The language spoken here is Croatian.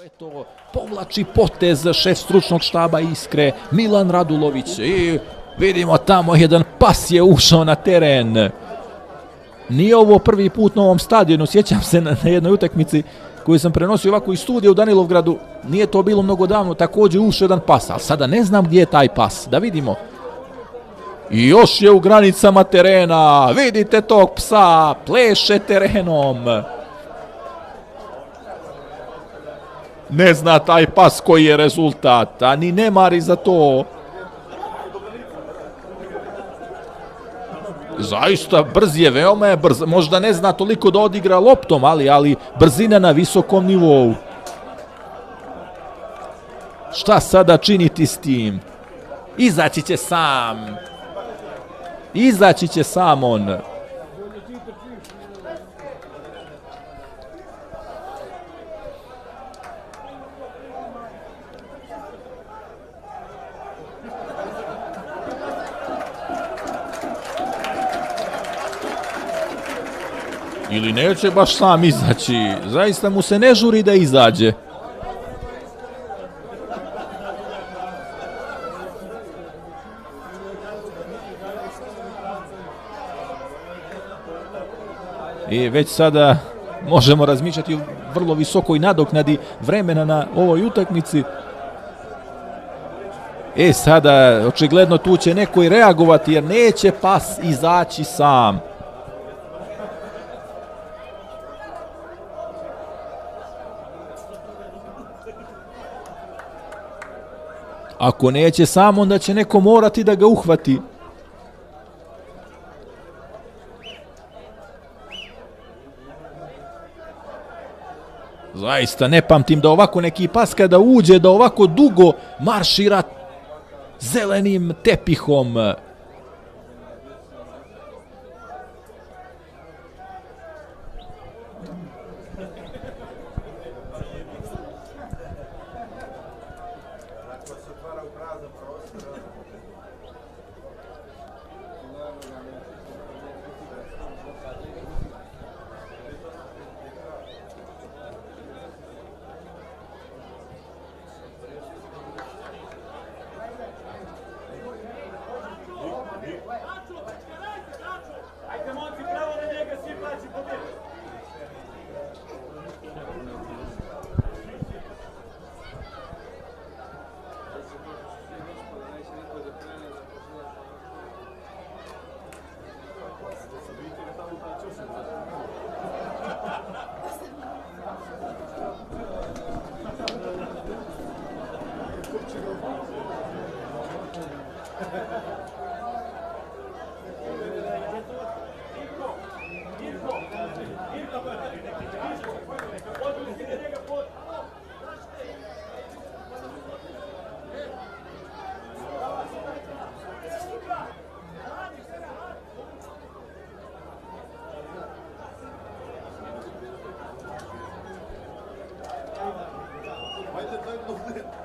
Eto, povlači potez šef stručnog štaba Iskre, Milan Radulović, i vidimo tamo jedan pas je ušao na teren. Nije ovo prvi put na ovom stadionu, sjećam se na jednoj utakmici koju sam prenosio ovako iz studija u Danilovgradu, nije to bilo mnogo davno, također ušao jedan pas, ali sada ne znam gdje je taj pas, da vidimo. I još je u granicama terena, vidite tog psa, pleše terenom. Ne zna taj pas koji je rezultat, a ni ne mari za to. Zaista brz je, veoma je brz. Možda ne zna toliko da odigra loptom, ali brzina na visokom nivou. Šta sada činiti s tim? Izaći će sam. Izaći će sam on. Ili neće baš sam izaći, zaista mu se ne žuri da izađe. I već sada možemo razmišljati o vrlo visokoj nadoknadi vremena na ovoj utakmici. Sada očigledno tu će neko i reagovati jer neće pas izaći sam. Ako neće sam, onda će neko morati da ga uhvati. Zaista ne pamtim da ovako neki pas kada uđe, da ovako dugo maršira zelenim tepihom. Haydi